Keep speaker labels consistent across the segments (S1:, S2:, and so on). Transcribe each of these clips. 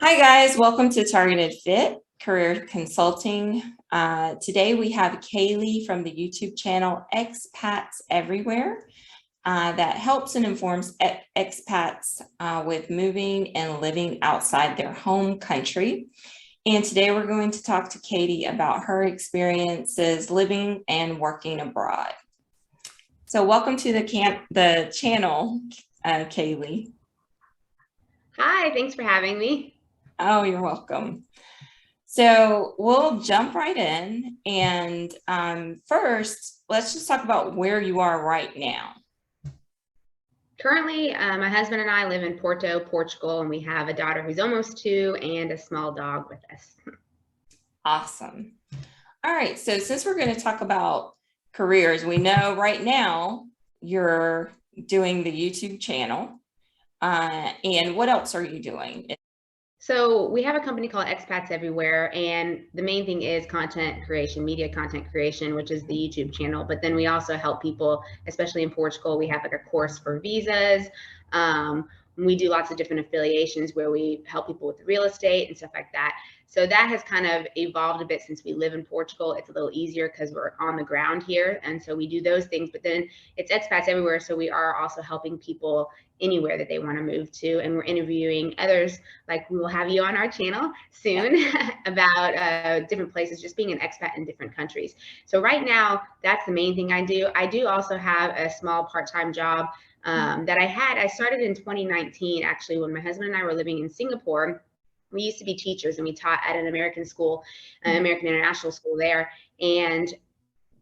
S1: Hi guys, welcome to Targeted Fit Career Consulting. Today we have Kalie from the YouTube channel Expats Everywhere that helps and informs expats with moving and living outside their home country. And today we're going to talk to Katie about her experiences living and working abroad. So welcome to the channel, Kalie.
S2: Hi, thanks for having me.
S1: Oh, you're welcome. So we'll jump right in. And first, let's just talk about where you are right now.
S2: Currently, my husband and I live in Porto, Portugal, and we have a daughter who's almost 2 and a small dog with us.
S1: Awesome. All right. So since we're going to talk about careers, we know right now you're doing the YouTube channel. And what else are you doing?
S2: So we have a company called Expats Everywhere, and the main thing is content creation, media content creation, which is the YouTube channel. But then we also help people, especially in Portugal. We have like a course for visas. We do lots of different affiliations where we help people with real estate and stuff like that. So that has kind of evolved a bit since we live in Portugal. It's a little easier because we're on the ground here. And so we do those things, but then it's expats everywhere. So we are also helping people anywhere that they want to move to. And we're interviewing others, like we will have you on our channel soon about different places, just being an expat in different countries. So right now, that's the main thing I do. I do also have a small part-time job that I started in 2019, actually, when my husband and I were living in Singapore. We used to be teachers and we taught at an American school, American International School there. And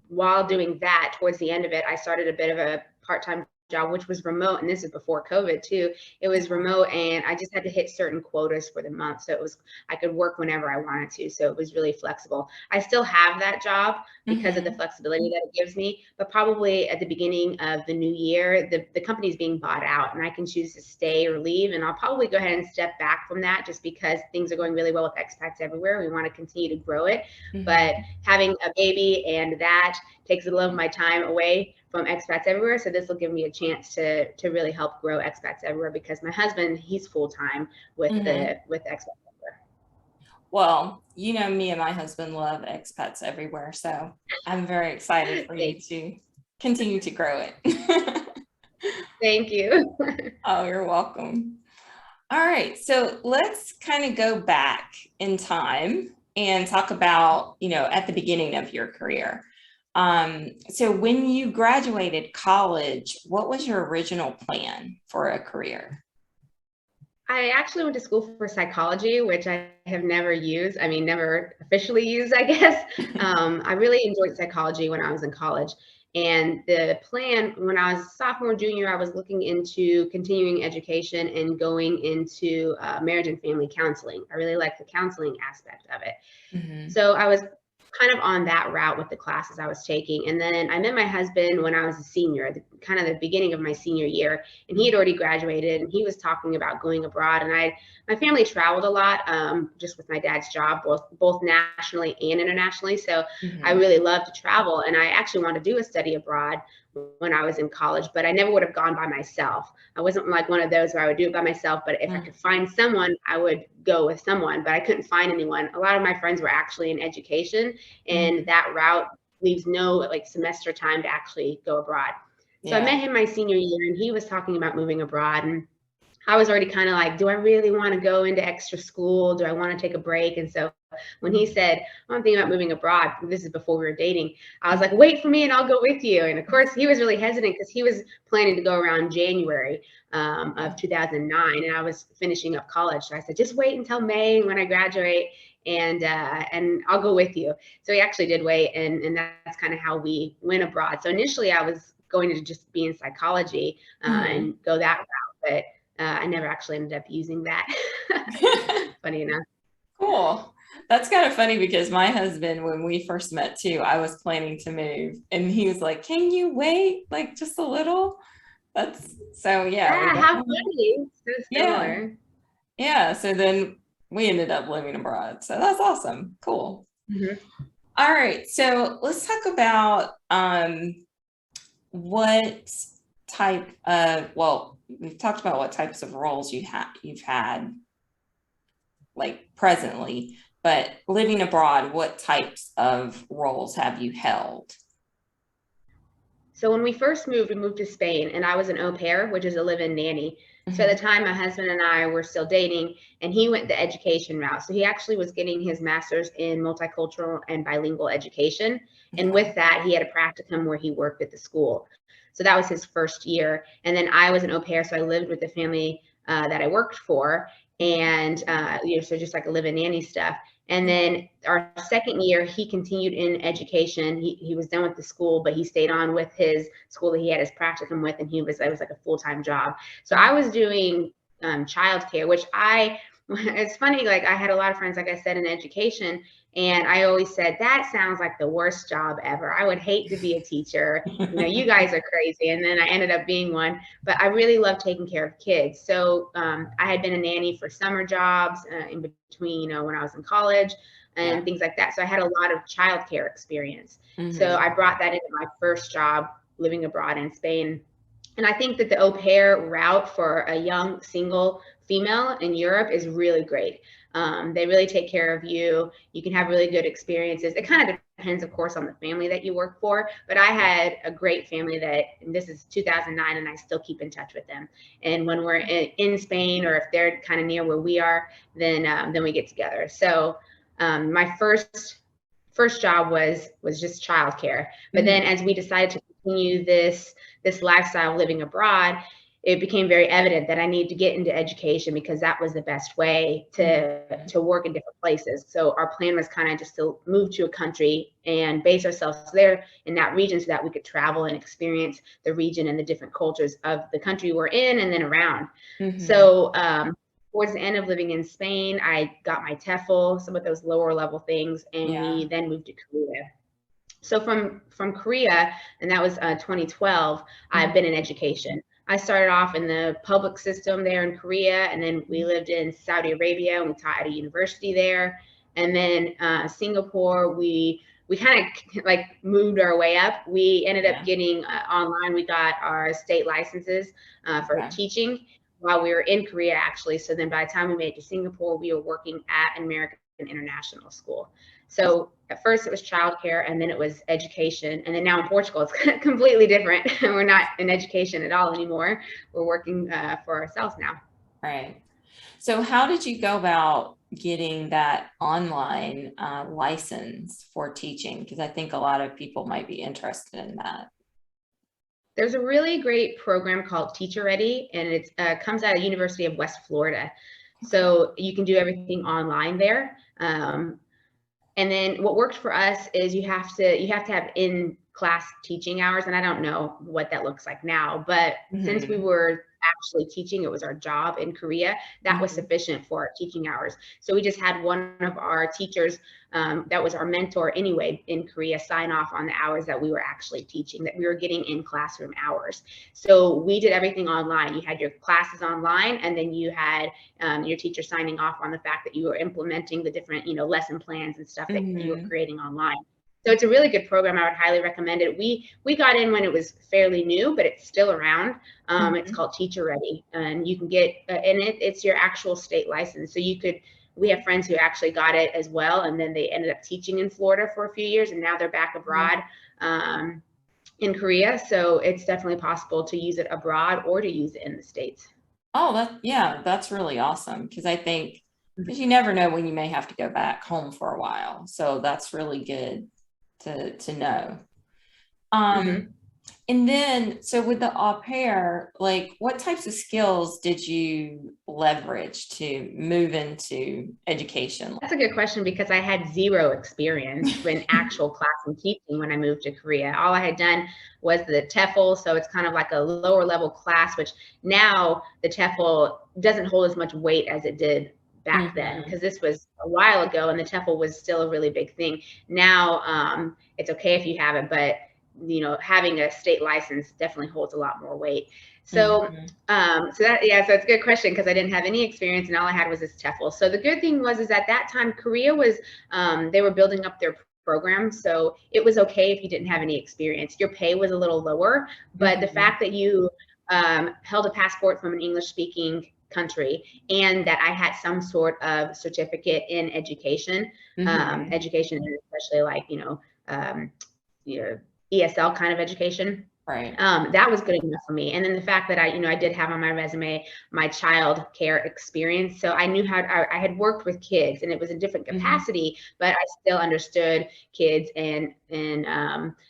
S2: while doing that, towards the end of it, I started a bit of a part-time job, which was remote. And this is before COVID too. It was remote and I just had to hit certain quotas for the month. So I could work whenever I wanted to. So it was really flexible. I still have that job because of the flexibility that it gives me, but probably at the beginning of the new year, the company's being bought out and I can choose to stay or leave. And I'll probably go ahead and step back from that just because things are going really well with Expats Everywhere. We want to continue to grow it, but having a baby and that takes a little of my time away from Expats Everywhere. So this will give me a chance to really help grow Expats Everywhere because my husband, he's full-time with Expats Everywhere.
S1: Well, you know, me and my husband love Expats Everywhere. So I'm very excited for you to continue to grow it.
S2: Thank you.
S1: Oh, you're welcome. All right. So let's kind of go back in time and talk about, at the beginning of your career. So when you graduated college, what was your original plan for a career?
S2: I actually went to school for psychology, which I have never used. I mean, never officially used, I guess. I really enjoyed psychology when I was in college. And the plan when I was a sophomore, junior, I was looking into continuing education and going into marriage and family counseling. I really liked the counseling aspect of it. So I was kind of on that route with the classes I was taking. And then I met my husband when I was a senior, kind of the beginning of my senior year, and he had already graduated and he was talking about going abroad. And my family traveled a lot, just with my dad's job, both nationally and internationally. So I really love to travel. And I actually wanted to do a study abroad when I was in college, but I never would have gone by myself. I wasn't like one of those where I would do it by myself, but if I could find someone, I would go with someone, but I couldn't find anyone. A lot of my friends were actually in education and that route leaves no like semester time to actually go abroad. So I met him my senior year and he was talking about moving abroad and I was already kind of like, do I really want to go into extra school? Do I want to take a break? And so when he said, I'm thinking about moving abroad, this is before we were dating, I was like, wait for me and I'll go with you. And of course, he was really hesitant because he was planning to go around January of 2009 and I was finishing up college. So I said, just wait until May when I graduate and I'll go with you. So he actually did wait and that's kind of how we went abroad. So initially I was going to just be in psychology and go that route, but I never actually ended up using that. Funny enough.
S1: Cool. That's kind of funny because my husband, when we first met too, I was planning to move and he was like, can you wait like just a little? That's so, yeah.
S2: How funny. So similar.
S1: Yeah. So then we ended up living abroad. So that's awesome. Cool. All right. So let's talk about what type of, well, we've talked about what types of roles you've had. like presently, but living abroad, what types of roles have you held?
S2: So when we first moved, we moved to Spain, and I was an au pair, which is a live-in nanny. So at the time, my husband and I were still dating, and he went the education route. So he actually was getting his master's in multicultural and bilingual education. And with that, he had a practicum where he worked at the school. So that was his first year. And then I was an au pair, so I lived with the family that I worked for, and so just like a live-in nanny stuff. And then our second year, he continued in education. He was done with the school, but he stayed on with his school that he had his practicum with, and it was like a full-time job. So I was doing childcare, which it's funny, like I had a lot of friends, like I said, in education, and I always said, that sounds like the worst job ever. I would hate to be a teacher. You guys are crazy. And then I ended up being one, but I really love taking care of kids. So I had been a nanny for summer jobs in between, when I was in college and things like that. So I had a lot of childcare experience. So I brought that into my first job living abroad in Spain. And I think that the au pair route for a young single female in Europe is really great. They really take care of you. You can have really good experiences. It kind of depends, of course, on the family that you work for. But I had a great family and this is 2009, and I still keep in touch with them. And when we're in Spain, or if they're kind of near where we are, then we get together. So my first job was just childcare. But then as we decided to continue this lifestyle living abroad, it became very evident that I needed to get into education, because that was the best way to work in different places. So our plan was kind of just to move to a country and base ourselves there in that region, so that we could travel and experience the region and the different cultures of the country we're in and then around. So towards the end of living in Spain, I got my TEFL, some of those lower level things, and we then moved to Korea. So from Korea, and that was 2012, I've been in education. I started off in the public system there in Korea, and then we lived in Saudi Arabia, and we taught at a university there. And then Singapore, we kind of like moved our way up. We ended up getting online. We got our state licenses for teaching while we were in Korea, actually. So then by the time we made it to Singapore, we were working at an American international school. So at first it was childcare, and then it was education. And then now in Portugal, it's completely different. We're not in education at all anymore. We're working for ourselves now.
S1: Right. So how did you go about getting that online license for teaching? Because I think a lot of people might be interested in that.
S2: There's a really great program called Teacher Ready, and it comes out of University of West Florida. So you can do everything online there. And then what worked for us is you have to have in-class teaching hours, and I don't know what that looks like now, but since we were actually teaching, it was our job in Korea, that was sufficient for our teaching hours. So we just had one of our teachers, that was our mentor anyway in Korea, sign off on the hours that we were actually teaching, that we were getting in classroom hours. So we did everything online. You had your classes online, and then you had your teacher signing off on the fact that you were implementing the different, lesson plans and stuff that you were creating online. So it's a really good program. I would highly recommend it. We got in when it was fairly new, but it's still around. It's called Teacher Ready, and you can get, and it's your actual state license. So we have friends who actually got it as well, and then they ended up teaching in Florida for a few years, and now they're back abroad in Korea. So it's definitely possible to use it abroad or to use it in the States.
S1: Oh, that's really awesome. Because I think, because you never know when you may have to go back home for a while. So that's really good to know. And then, so with the au pair, like what types of skills did you leverage to move into education?
S2: That's a good question, because I had zero experience in actual classroom teaching when I moved to Korea. All I had done was the TEFL, so it's kind of like a lower level class, which now the TEFL doesn't hold as much weight as it did back then, because this was a while ago and the TEFL was still a really big thing. Now it's okay if you have it, but having a state license definitely holds a lot more weight. So so it's a good question, because I didn't have any experience and all I had was this TEFL. So the good thing was at that time Korea was they were building up their program, so it was okay if you didn't have any experience. Your pay was a little lower, but the fact that you held a passport from an English speaking country, and that I had some sort of certificate in education, education, especially like, ESL kind of education.
S1: Right.
S2: That was good enough for me. And then the fact that I did have on my resume my child care experience. So I knew I had worked with kids, and it was a different capacity, but I still understood kids. And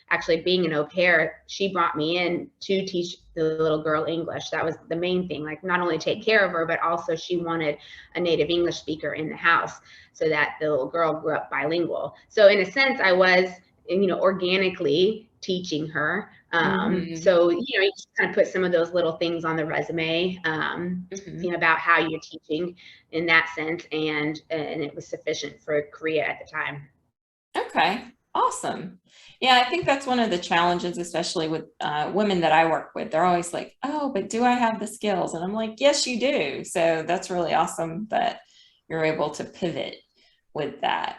S2: actually being an au pair, she brought me in to teach the little girl English. That was the main thing, like not only take care of her, but also she wanted a native English speaker in the house so that the little girl grew up bilingual. So in a sense, I was, organically teaching her. So, you just kind of put some of those little things on the resume, about how you're teaching in that sense. And it was sufficient for Korea at the time.
S1: Okay, awesome. Yeah, I think that's one of the challenges, especially with women that I work with. They're always like, oh, but do I have the skills? And I'm like, yes, you do. So that's really awesome that you're able to pivot with that.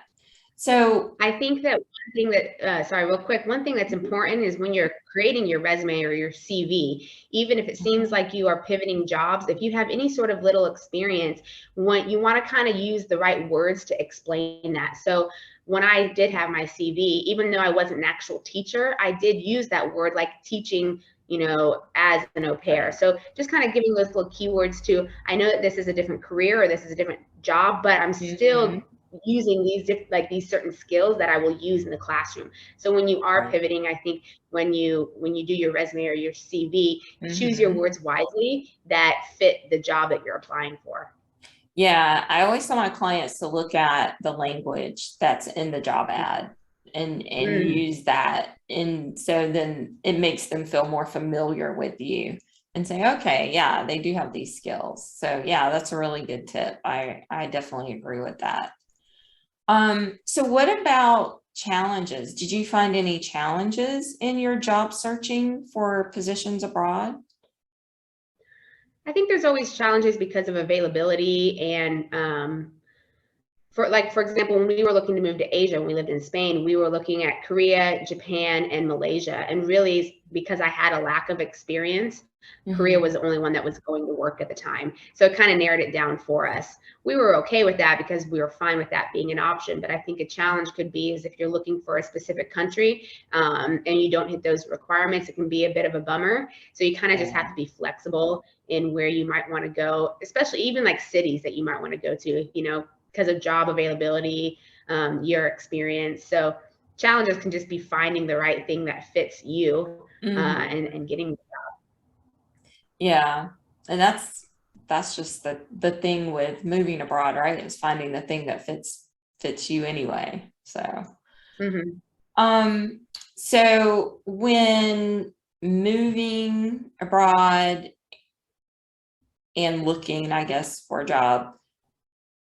S1: So
S2: I think that one thing that, real quick, one thing that's important is when you're creating your resume or your CV, even if it seems like you are pivoting jobs, if you have any sort of little experience, you want to kind of use the right words to explain that. So when I did have my CV, even though I wasn't an actual teacher, I did use that word, like teaching, as an au pair. So just kind of giving those little keywords to, I know that this is a different career or this is a different job, but I'm still using these certain skills that I will use in the classroom. So when you are pivoting, I think when you do your resume or your CV, choose your words wisely that fit the job that you're applying for.
S1: Yeah, I always tell my clients to look at the language that's in the job ad and use that. And so then it makes them feel more familiar with you and say, okay, yeah, they do have these skills. So yeah, that's a really good tip. I definitely agree with that. So what about challenges? Did you find any challenges in your job searching for positions abroad?
S2: I think there's always challenges because of availability and for example, when we were looking to move to Asia, when we lived in Spain, we were looking at Korea, Japan, and Malaysia. And really, because I had a lack of experience, Korea was the only one that was going to work at the time. So it kind of narrowed it down for us. We were okay with that because we were fine with that being an option. But I think a challenge could be is if you're looking for a specific country and you don't hit those requirements, it can be a bit of a bummer. So you kind of just have to be flexible in where you might want to go, especially even like cities that you might want to go to, because of job availability, your experience. So challenges can just be finding the right thing that fits you and getting the job.
S1: Yeah. And that's just the thing with moving abroad, right? Is finding the thing that fits you anyway. So so when moving abroad and looking, I guess, for a job,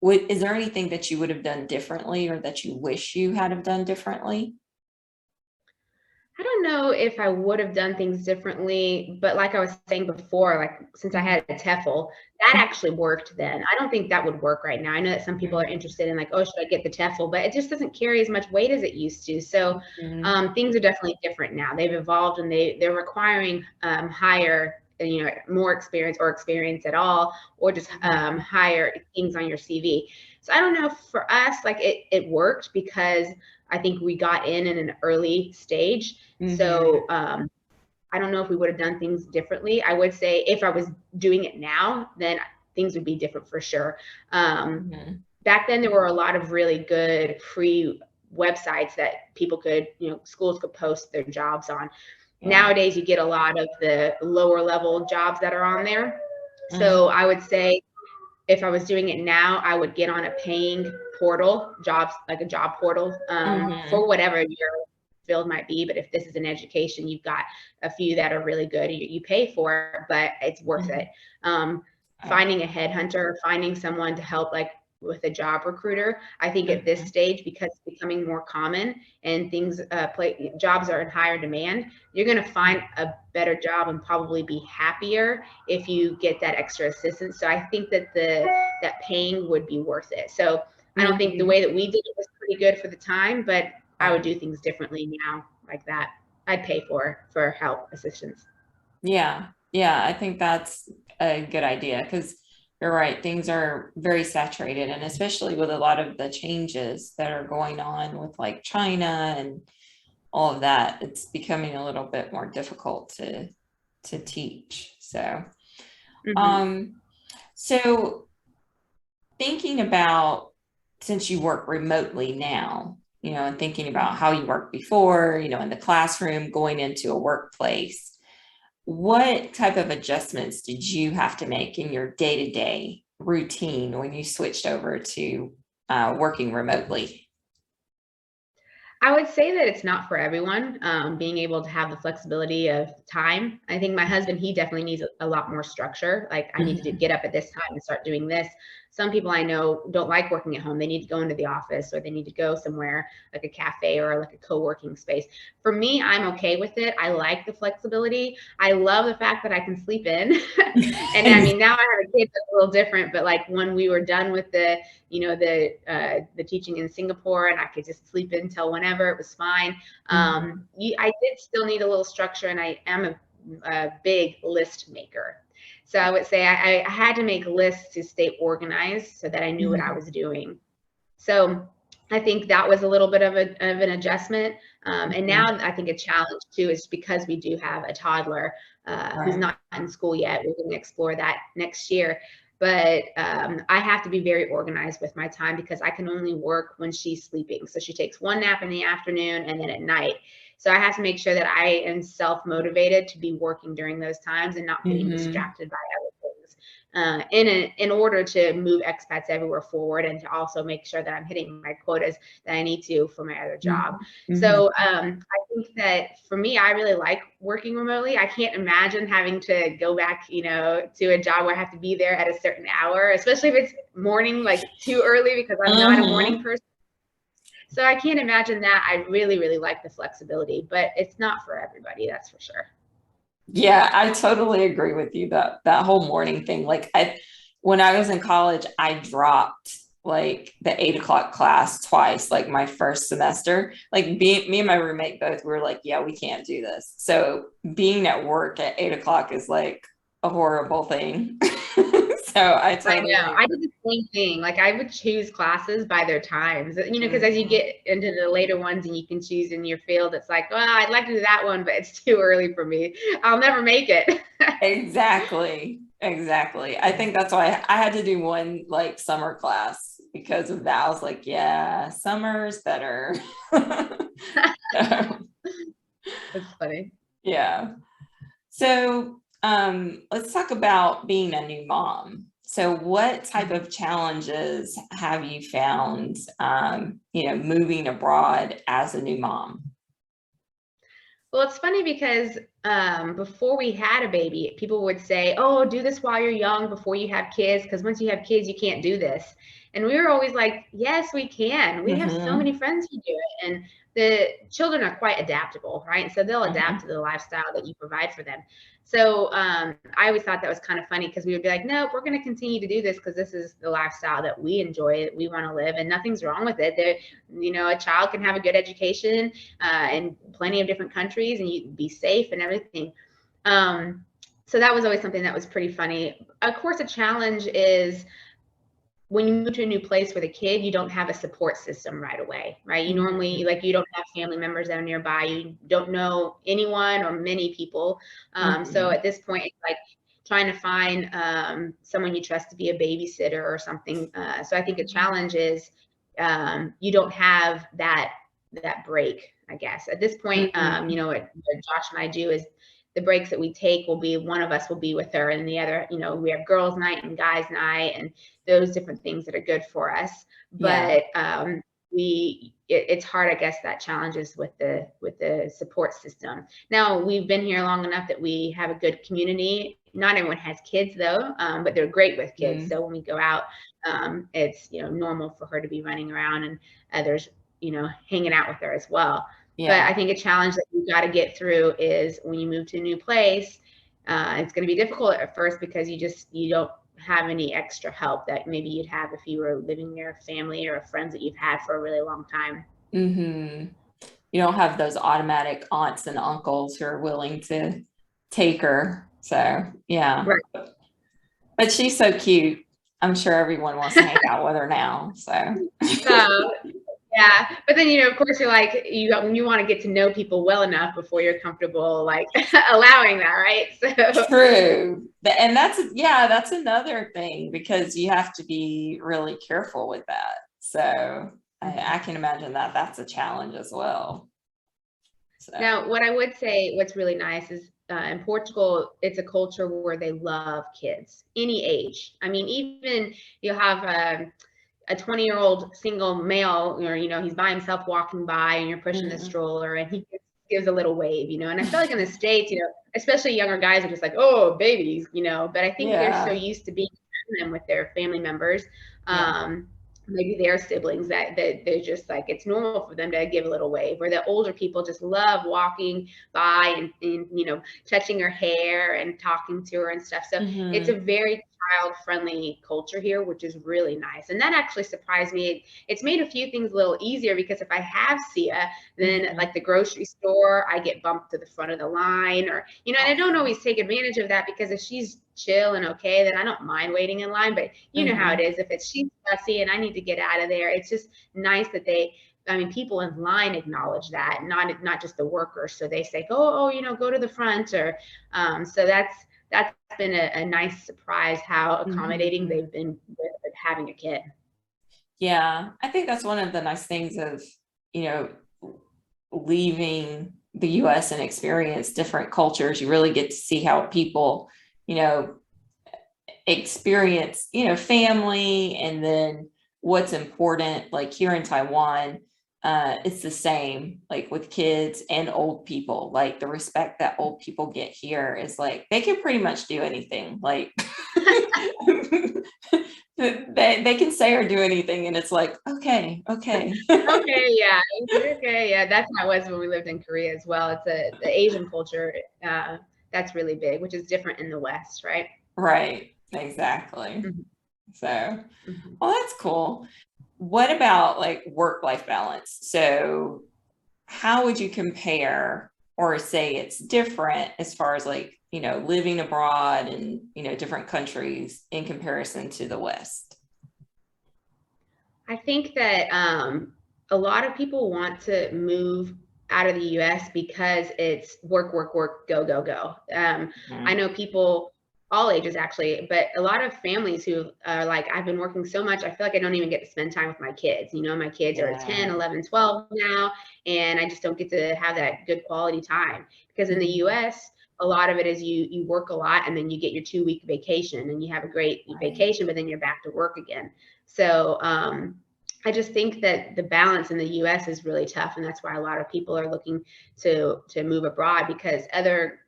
S1: is there anything that you would have done differently or that you wish you had have done differently?
S2: I don't know if I would have done things differently, but like I was saying before, like since I had a TEFL, that actually worked then. I don't think that would work right now. I know that some people are interested in like, oh, should I get the TEFL? But it just doesn't carry as much weight as it used to. So things are definitely different now. They've evolved and they're requiring higher, more experience or experience at all, or just higher things on your CV. So I don't know, for us, like it worked because I think we got in an early stage. So I don't know if we would have done things differently. I would say if I was doing it now, then things would be different for sure. Back then, there were a lot of really good free websites that people could, schools could post their jobs on. Nowadays, you get a lot of the lower level jobs that are on there. So I would say if I was doing it now, I would get on a paying portal, jobs, like a job portal for whatever your field might be. But if this is an education, you've got a few that are really good. You pay for it, but it's worth it. Finding a headhunter, finding someone to help like with a job recruiter, I think at this stage, because it's becoming more common and things jobs are in higher demand, you're going to find a better job and probably be happier if you get that extra assistance. So I think that that paying would be worth it. So I don't think the way that we did it was pretty good for the time, but I would do things differently now like that. I'd pay for help, assistance.
S1: Yeah, I think that's a good idea because you're right. Things are very saturated, and especially with a lot of the changes that are going on with like China and all of that, it's becoming a little bit more difficult to teach. So,
S2: Mhm.
S1: um, so thinking about, since you work remotely now, and thinking about how you worked before, in the classroom, going into a workplace, what type of adjustments did you have to make in your day-to-day routine when you switched over to working remotely?
S2: I would say that it's not for everyone, being able to have the flexibility of time. I think my husband, he definitely needs a lot more structure. Like, I need to
S1: Mhm.
S2: get up at this time and start doing this. Some people I know don't like working at home. They need to go into the office, or they need to go somewhere like a cafe or like a co-working space. For me, I'm okay with it. I like the flexibility. I love the fact that I can sleep in. And I mean, now I have a kid that's a little different, but like when we were done with the teaching in Singapore, and I could just sleep in till whenever, it was fine.
S1: Mhm.
S2: I did still need a little structure, and I am a big list maker. So I would say I had to make lists to stay organized so that I knew what I
S1: Mhm.
S2: was doing. So I think that was a little bit of an adjustment. And
S1: Mhm.
S2: now I think a challenge too is because we do have a toddler who's
S1: Right.
S2: not in school yet. We're going to explore that next year. But I have to be very organized with my time because I can only work when she's sleeping. So she takes one nap in the afternoon and then at night. So I have to make sure that I am self-motivated to be working during those times and not getting
S1: Mhm.
S2: distracted by other things in order to move expats everywhere forward, and to also make sure that I'm hitting my quotas that I need to for my other job.
S1: Mhm. Mhm.
S2: So I think that for me, I really like working remotely. I can't imagine having to go back, to a job where I have to be there at a certain hour, especially if it's morning, like too early, because I'm not a morning
S1: Mhm.
S2: person. So I can't imagine that. I really, really like the flexibility, but it's not for everybody, that's for sure.
S1: Yeah, I totally agree with you, that whole morning thing. Like, when I was in college, I dropped like the 8 o'clock class twice, like my first semester. Like, me and my roommate both were like, yeah, we can't do this. So being at work at 8 o'clock is like a horrible thing. So I
S2: I know.
S1: totally
S2: I did
S1: agree.
S2: the same thing. Like, I would choose classes by their times, because as you
S1: Mhm.
S2: get into the later ones and you can choose in your field, it's like, well, I'd like to do that one, but it's too early for me. I'll never make it.
S1: Exactly. Exactly. I think that's why I had to do one like summer class because of that. I was like, yeah, summer's better. So,
S2: That's funny.
S1: yeah. So, let's talk about being a new mom. So, what type
S2: Mhm.
S1: of challenges have you found, moving abroad as a new mom?
S2: Well, it's funny because before we had a baby, people would say, "Oh, do this while you're young, before you have kids, because once you have kids, you can't do this." And we were always like, "Yes, we can. We have so many
S1: Mm-hmm.
S2: friends who do it." And the children are quite adaptable, right? So they'll adapt
S1: Mm-hmm.
S2: to the lifestyle that you provide for them. So I always thought that was kind of funny because we would be like, "No, we're going to continue to do this because this is the lifestyle that we enjoy, we want to live, and nothing's wrong with it." There, a child can have a good education in plenty of different countries, and you be safe and everything. Um, so that was always something that was pretty funny. Of course, a challenge is when you move to a new place with a kid, you don't have a support system right away, right? You normally, like, you don't have family members that are nearby. You don't know anyone or many people. So
S1: Mm-hmm.
S2: at this point, it's like trying to find someone you trust to be a babysitter or something. So I think a challenge is you don't have that break, I guess. At this point,
S1: Mm-hmm.
S2: what Josh and I do is the breaks that we take will be one of us will be with her, and the other, we have girls' night and guys' night, and those different things that are good for us.
S1: Yeah.
S2: But it's hard, I guess, that challenges with the support system. Now we've been here long enough that we have a good community. Not everyone has kids though, but they're great with kids.
S1: Mm-hmm.
S2: So when we go out, it's normal for her to be running around, and others hanging out with her as well. But
S1: Yeah.
S2: I think a challenge that you got to get through is when you move to a new place. It's going to be difficult at first because you don't have any extra help that maybe you'd have if you were living near a family or friends that you've had for a really long time.
S1: Mm-hmm. You don't have those automatic aunts and uncles who are willing to take her. So, yeah.
S2: Right.
S1: But she's so cute. I'm sure everyone wants to hang out with her now. So
S2: Yeah, but then, of course, you're like, you want to get to know people well enough before you're comfortable, like allowing that, right? So
S1: true. And that's another thing, because you have to be really careful with that. So I can imagine that that's a challenge as well. So.
S2: Now, what I would say, what's really nice is in Portugal, it's a culture where they love kids, any age. I mean, even you'll have a 20-year-old single male, or he's by himself walking by, and you're pushing the stroller, and he gives a little wave, and I feel like in the States, especially younger guys are just like, oh, babies, but I think they're so used to being around them with their family members, maybe their siblings, that they're just like, it's normal for them to give a little wave, or the older people just love walking by and touching her hair and talking to her and stuff. So it's a very child-friendly culture here, which is really nice. And that actually surprised me. It's made a few things a little easier, because if I have Sia, then like the grocery store, I get bumped to the front of the line, or and I don't always take advantage of that, because if she's chill and okay, then I don't mind waiting in line. But you know how it is, if she's fussy and I need to get out of there, it's just nice that people in line acknowledge that, not just the workers. So they say, go to the front, or so that's been a nice surprise, how accommodating they've been with having a kid.
S1: Yeah, I think that's one of the nice things of, leaving the US and experience different cultures. You really get to see how people, experience, family, and then what's important. Like here in Taiwan, it's the same, like with kids and old people. Like the respect that old people get here is like, they can pretty much do anything. Like they can say or do anything, and it's like, okay.
S2: Okay, yeah. That's how it was when we lived in Korea as well. It's the Asian culture that's really big, which is different in the West, right?
S1: Right, exactly. So, well, that's cool. What about like work-life balance? So how would you compare or say it's different as far as like, living abroad in, different countries in comparison to the West?
S2: I think that a lot of people want to move out of the US because it's work, work, work, go, go, go. I know people all ages actually, but a lot of families who are like, I've been working so much, I feel like I don't even get to spend time with my kids. My kids are 10, 11, 12 now, and I just don't get to have that good quality time, because in the US, a lot of it is you work a lot, and then you get your 2-week vacation, and you have a great vacation, but then you're back to work again. So I just think that the balance in the US is really tough, and that's why a lot of people are looking to move abroad, because other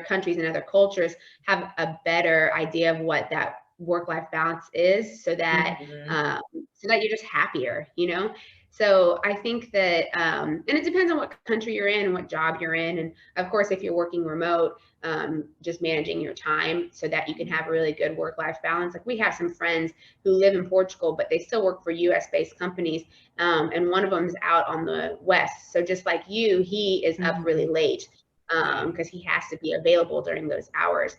S2: countries and other cultures have a better idea of what that work-life balance is, so that you're just happier, So I think that, and it depends on what country you're in and what job you're in. And of course, if you're working remote, just managing your time so that you can have a really good work-life balance. Like we have some friends who live in Portugal, but they still work for US-based companies. And one of them is out on the West. So just like you, he is up really late because he has to be available during those hours.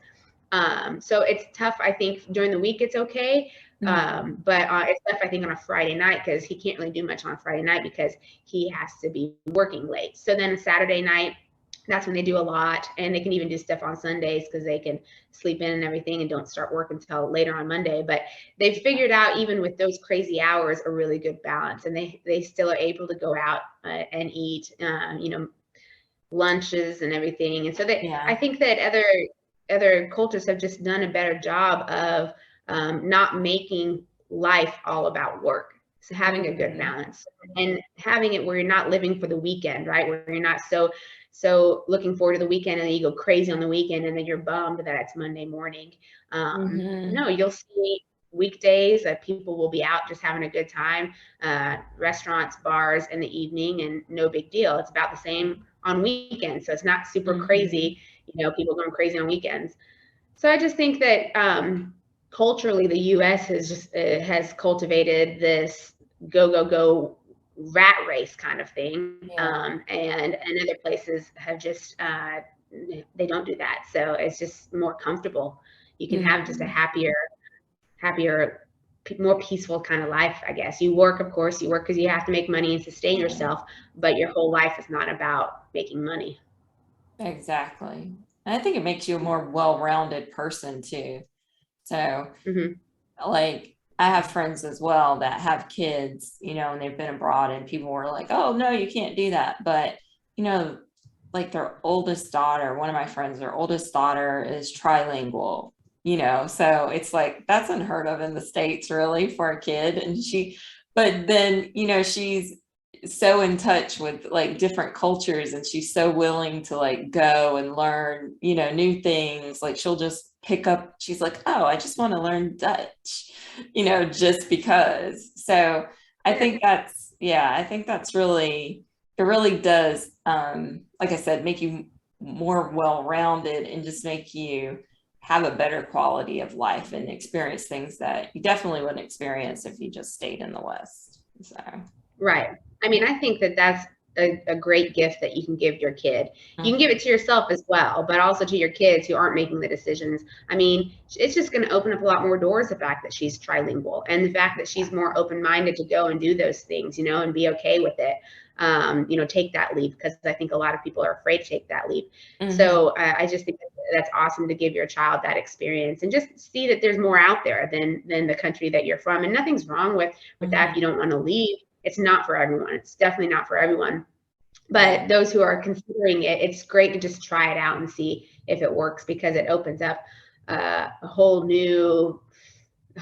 S2: So it's tough. I think during the week, it's okay. But it's tough, I think, on a Friday night, because he can't really do much on a Friday night because he has to be working late. So then a Saturday night, that's when they do a lot, and they can even do stuff on Sundays because they can sleep in and everything and don't start work until later on Monday. But they've figured out, even with those crazy hours, a really good balance, and they still are able to go out and eat, lunches and everything. And so I think that other cultures have just done a better job of not making life all about work. So having a good balance and having it where you're not living for the weekend, right? Where you're not so looking forward to the weekend, and then you go crazy on the weekend, and then you're bummed that it's Monday morning. No, you'll see weekdays that people will be out just having a good time, restaurants, bars in the evening, and no big deal. It's about the same on weekends. So it's not super crazy, people going crazy on weekends. So I just think that culturally, the U.S. has cultivated this go rat race kind of thing, and other places have just they don't do that. So it's just more comfortable. You can have just a happier more peaceful kind of life, I guess. You work, of course, you work because you have to make money and sustain yourself, but your whole life is not about making money.
S1: Exactly. And I think it makes you a more well-rounded person too. So like I have friends as well that have kids, you know, and they've been abroad and people were like, oh no, you can't do that. But, you know, like their oldest daughter, one of my friends, their oldest daughter is trilingual, you know, so it's like that's unheard of in the States really for a kid. And but then, you know, she's so in touch with like different cultures and she's so willing to like go and learn, you know, new things. Like she'll just pick up, she's like, oh, I just want to learn Dutch, you know, just because. So I think that's really, it really does, like I said, make you more well-rounded and just make you have a better quality of life and experience things that you definitely wouldn't experience if you just stayed in the West. So.
S2: Right. I mean, I think that that's a great gift that you can give your kid. You can give it to yourself as well, but also to your kids who aren't making the decisions. I mean, it's just going to open up a lot more doors, the fact that she's trilingual and the fact that she's more open-minded to go and do those things, you know, and be okay with it. You know, take that leap, because I think a lot of people are afraid to take that leap. So I just think that's awesome to give your child that experience and just see that there's more out there than the country that you're from. And nothing's wrong with that if you don't want to leave. It's not for everyone. It's definitely not for everyone. But those who are considering it, it's great to just try it out and see if it works, because it opens up a whole new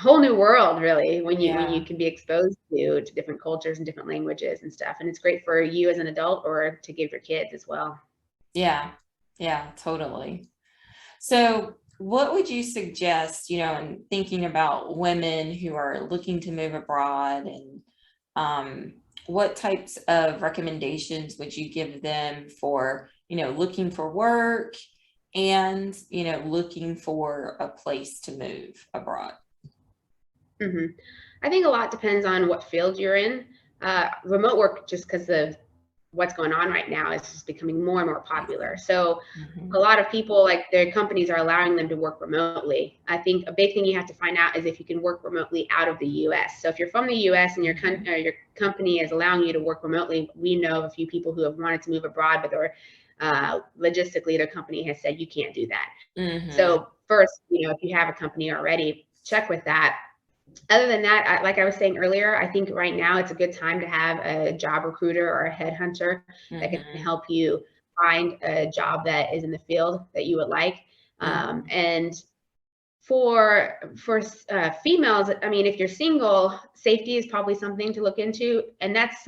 S2: world, really, when you can be exposed to different cultures and different languages and stuff. And it's great for you as an adult or to give your kids as well.
S1: Yeah, totally. So what would you suggest, you know, in thinking about women who are looking to move abroad, and what types of recommendations would you give them for, you know, looking for work and, you know, looking for a place to move abroad?
S2: I think a lot depends on what field you're in. Remote work, just because of what's going on right now, is just becoming more and more popular. So a lot of people, like, their companies are allowing them to work remotely. I think a big thing you have to find out is if you can work remotely out of the US. So if you're from the US and your company is allowing you to work remotely, we know a few people who have wanted to move abroad, but they're logistically, their company has said you can't do that. So first, you know, if you have a company already, check with that. Other than that, like I was saying earlier, I think right now it's a good time to have a job recruiter or a headhunter that can help you find a job that is in the field that you would like. And for females, I mean, if you're single, safety is probably something to look into, and that's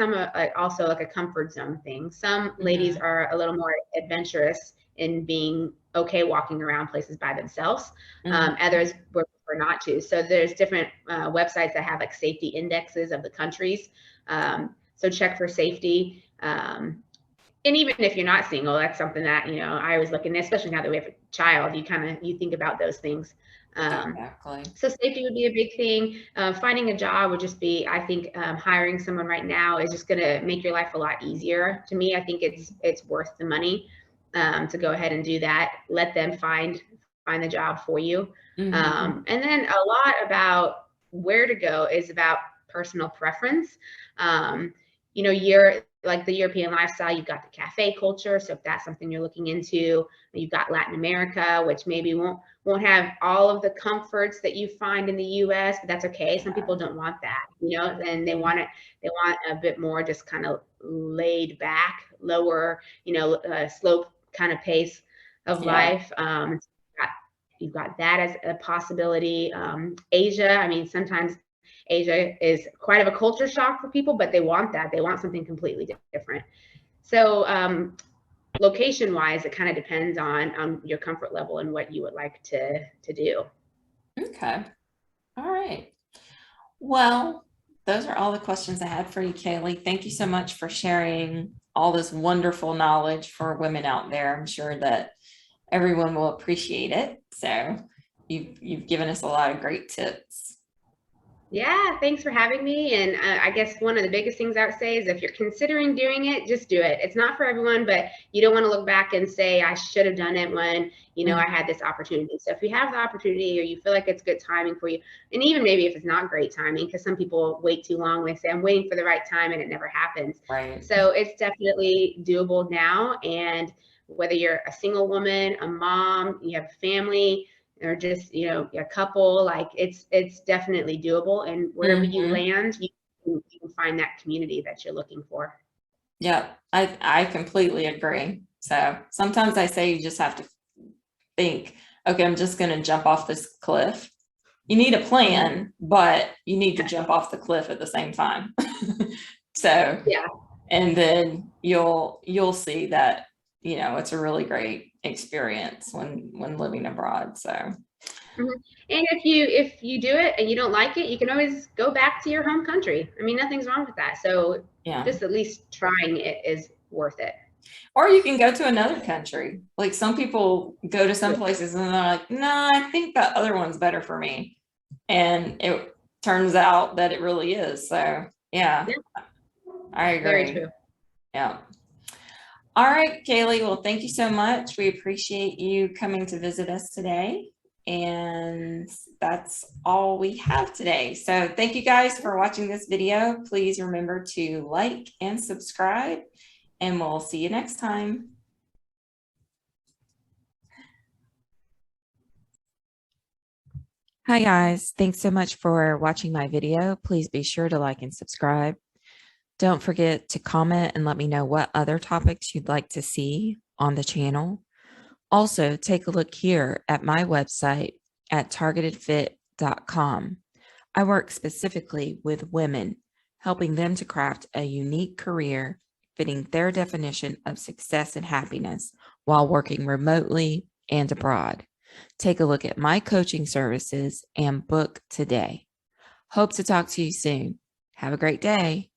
S2: also like a comfort zone thing. Some ladies are a little more adventurous in being okay walking around places by themselves. Others prefer not to. So there's different websites that have like safety indexes of the countries. So check for safety. And even if you're not single, that's something that, you know, I was looking at, especially now that we have a child, you think about those things.
S1: Exactly.
S2: So safety would be a big thing. Finding a job would just be, I think, hiring someone right now is just going to make your life a lot easier. To me, I think it's worth the money to go ahead and do that. Let them find the job for you. And then a lot about where to go is about personal preference. You know, you're like the European lifestyle, you've got the cafe culture. So if that's something you're looking into, you've got Latin America, which maybe won't have all of the comforts that you find in the US, but that's okay. Some people don't want that, you know, and they want a bit more just kind of laid back, lower, you know, slope kind of pace of life. You've got that as a possibility. Asia, I mean, sometimes Asia is quite of a culture shock for people, but they want that. They want something completely different. So location wise, it kind of depends on your comfort level and what you would like to do.
S1: Okay. All right. Well, those are all the questions I had for you, Kalie. Thank you so much for sharing all this wonderful knowledge for women out there. I'm sure that everyone will appreciate it. So you've given us a lot of great tips.
S2: Yeah, thanks for having me. And I guess one of the biggest things I would say is if you're considering doing it, just do it. It's not for everyone, but you don't want to look back and say, I should have done it when, I had this opportunity. So if you have the opportunity or you feel like it's good timing for you, and even maybe if it's not great timing, because some people wait too long, they say, I'm waiting for the right time and it never happens.
S1: Right.
S2: So it's definitely doable now. And whether you're a single woman, a mom, you have a family, or just a couple, like it's definitely doable, and wherever you land, you can find that community that you're looking for.
S1: Yep, I completely agree. So sometimes I say you just have to think, okay, I'm just going to jump off this cliff. You need a plan, but you need to jump off the cliff at the same time. So
S2: yeah,
S1: and then you'll see that it's a really great experience when living abroad. So
S2: and if you do it and you don't like it, you can always go back to your home country. I mean, nothing's wrong with that. So
S1: yeah,
S2: just at least trying it is worth it.
S1: or you can go to another country. Like some people go to some places and they're like, no, I think that other one's better for me, and it turns out that it really is. So yeah. I agree.
S2: Very true.
S1: Yeah. All right, Kalie. Well, thank you so much. We appreciate you coming to visit us today. And that's all we have today. So thank you guys for watching this video. Please remember to like and subscribe, and we'll see you next time. Hi guys, thanks so much for watching my video. Please be sure to like and subscribe. Don't forget to comment and let me know what other topics you'd like to see on the channel. Also, take a look here at my website at targetedfit.com. I work specifically with women, helping them to craft a unique career fitting their definition of success and happiness while working remotely and abroad. Take a look at my coaching services and book today. Hope to talk to you soon. Have a great day.